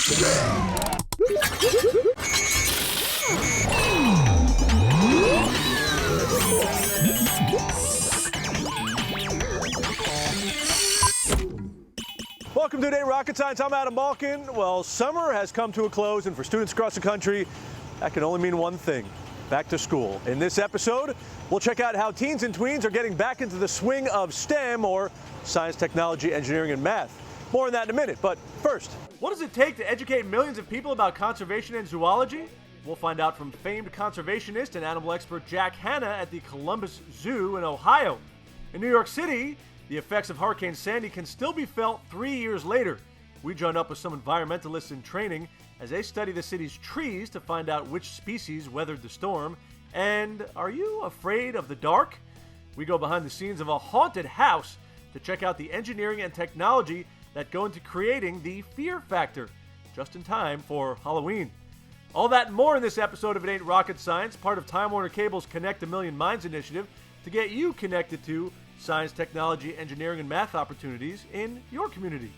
Welcome to Today Rocket Science. I'm Adam Balkin. Well, summer has come to a close, and for students across the country, that can only mean one thing: back to school. In this episode, we'll check out how teens and tweens are getting back into the swing of STEM, or science, technology, engineering, and math. More on that in a minute, but first, what does it take to educate millions of people about conservation and zoology? We'll find out from famed conservationist and animal expert Jack Hanna at the Columbus Zoo in Ohio. In New York City, the effects of Hurricane Sandy can still be felt 3 years later. We joined up with some environmentalists in training as they study the city's trees to find out which species weathered the storm. And are you afraid of the dark? We go behind the scenes of a haunted house to check out the engineering and technology that go into creating the fear factor, just in time for Halloween. All that and more in this episode of It Ain't Rocket Science, part of Time Warner Cable's Connect a Million Minds initiative to get you connected to science, technology, engineering, and math opportunities in your community.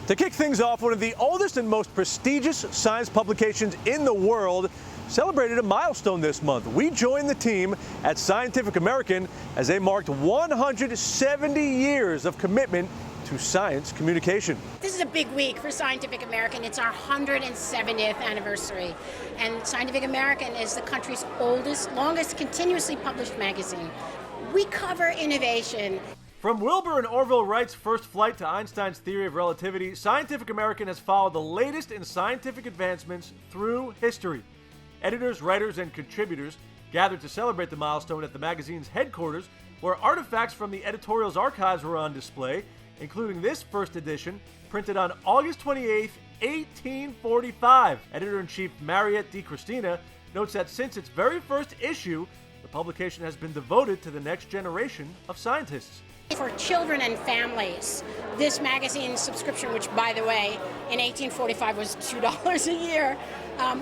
To kick things off, one of the oldest and most prestigious science publications in the world celebrated a milestone this month. We joined the team at Scientific American as they marked 170 years of commitment to science communication. This is a big week for Scientific American. It's our 170th anniversary. And Scientific American is the country's longest continuously published magazine. We cover innovation. From Wilbur and Orville Wright's first flight to Einstein's theory of relativity, Scientific American has followed the latest in scientific advancements through history. Editors, writers, and contributors gathered to celebrate the milestone at the magazine's headquarters, where artifacts from the editorial's archives were on display, including this first edition, printed on August 28, 1845. Editor-in-Chief Mariette DiCristina notes that since its very first issue, the publication has been devoted to the next generation of scientists. For children and families, this magazine subscription, which, by the way, in 1845 was $2 a year,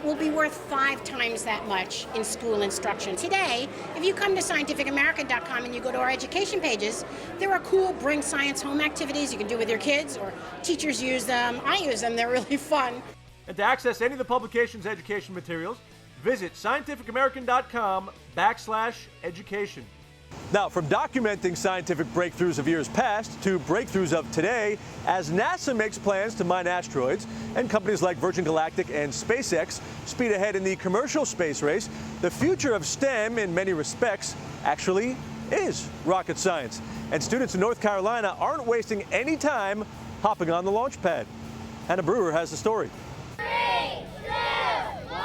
will be worth 5 times that much in school instruction. Today, if you come to scientificamerican.com and you go to our education pages, there are cool Bring Science Home activities you can do with your kids, or teachers use them. I use them. They're really fun. And to access any of the publication's education materials, visit scientificamerican.com/education. Now, from documenting scientific breakthroughs of years past to breakthroughs of today, as NASA makes plans to mine asteroids and companies like Virgin Galactic and SpaceX speed ahead in the commercial space race, the future of STEM in many respects actually is rocket science. And students in North Carolina aren't wasting any time hopping on the launch pad. Hannah Brewer has the story. 3, 2, 1.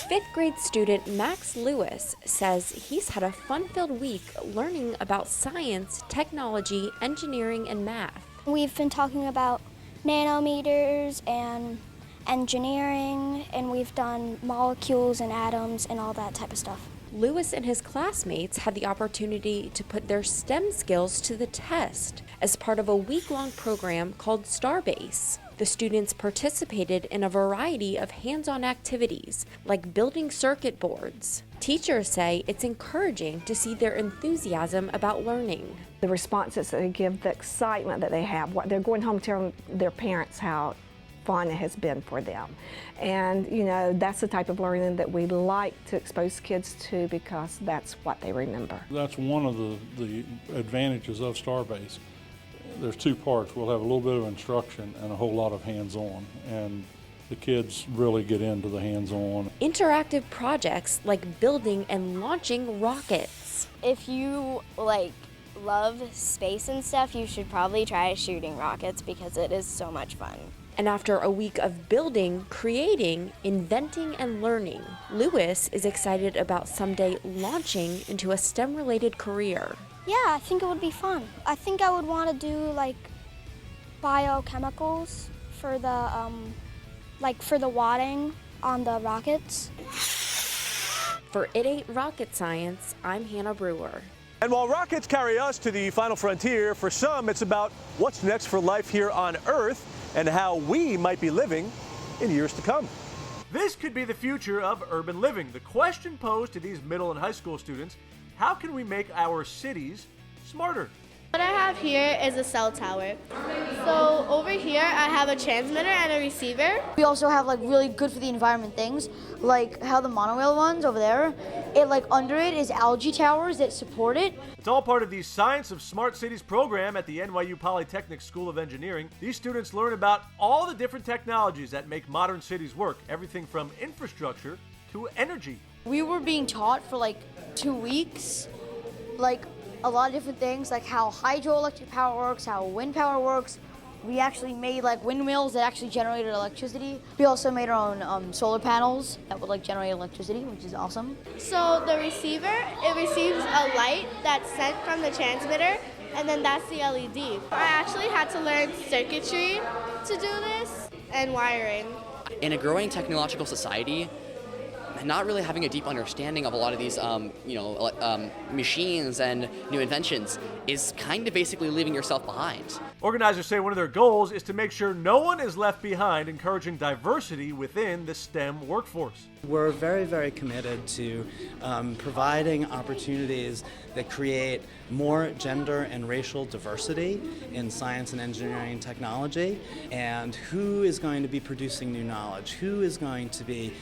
Fifth grade student Max Lewis says he's had a fun-filled week learning about science, technology, engineering, and math. We've been talking about nanometers and engineering, and we've done molecules and atoms and all that type of stuff. Lewis and his classmates had the opportunity to put their STEM skills to the test as part of a week-long program called Starbase. The students participated in a variety of hands-on activities, like building circuit boards. Teachers say it's encouraging to see their enthusiasm about learning. The responses that they give, the excitement that they have, what they're going home telling their parents how fun it has been for them. And, you know, that's the type of learning that we like to expose kids to, because that's what they remember. That's one of the advantages of Starbase. There's 2 parts. We'll have a little bit of instruction and a whole lot of hands-on, and the kids really get into the hands-on. Interactive projects like building and launching rockets. If you love space and stuff, you should probably try shooting rockets because it is so much fun. And after a week of building, creating, inventing, and learning, Lewis is excited about someday launching into a STEM-related career. Yeah, I think it would be fun. I think I would want to do biochemicals for the for the wadding on the rockets. For It Ain't Rocket Science, I'm Hannah Brewer. And while rockets carry us to the final frontier, for some it's about what's next for life here on Earth and how we might be living in years to come. This could be the future of urban living. The question posed to these middle and high school students: how can we make our cities smarter? What I have here is a cell tower. So over here I have a transmitter and a receiver. We also have like really good for the environment things, like how the monorail runs over there. It like under it is algae towers that support it. It's all part of the Science of Smart Cities program at the NYU Polytechnic School of Engineering. These students learn about all the different technologies that make modern cities work, everything from infrastructure to energy. We were being taught for like 2 weeks, like a lot of different things, like how hydroelectric power works, how wind power works. We actually made like windmills that actually generated electricity. We also made our own solar panels that would like generate electricity, which is awesome. So the receiver, it receives a light that's sent from the transmitter, and then that's the LED. I actually had to learn circuitry to do this and wiring. In a growing technological society, not really having a deep understanding of a lot of these, machines and new inventions is kind of basically leaving yourself behind. Organizers say one of their goals is to make sure no one is left behind, encouraging diversity within the STEM workforce. We're very, very committed to providing opportunities that create more gender and racial diversity in science and engineering and technology, and who is going to be producing new knowledge, who is going to be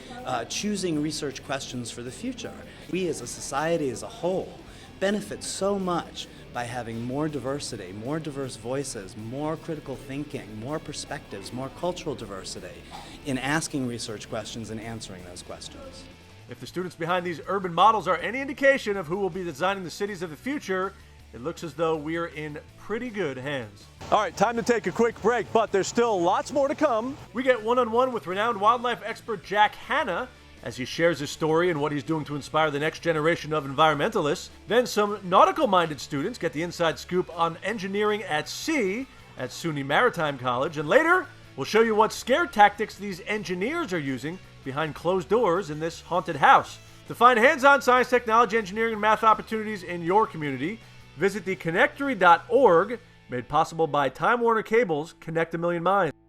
choosing research questions for the future. We as a society as a whole benefit so much by having more diversity, more diverse voices, more critical thinking, more perspectives, more cultural diversity in asking research questions and answering those questions. If the students behind these urban models are any indication of who will be designing the cities of the future, it looks as though we're in pretty good hands. All right, time to take a quick break, but there's still lots more to come. We get one-on-one with renowned wildlife expert Jack Hanna as he shares his story and what he's doing to inspire the next generation of environmentalists. Then some nautical-minded students get the inside scoop on engineering at sea at SUNY Maritime College. And later, we'll show you what scare tactics these engineers are using behind closed doors in this haunted house. To find hands-on science, technology, engineering, and math opportunities in your community, visit theconnectory.org, made possible by Time Warner Cable's Connect a Million Minds.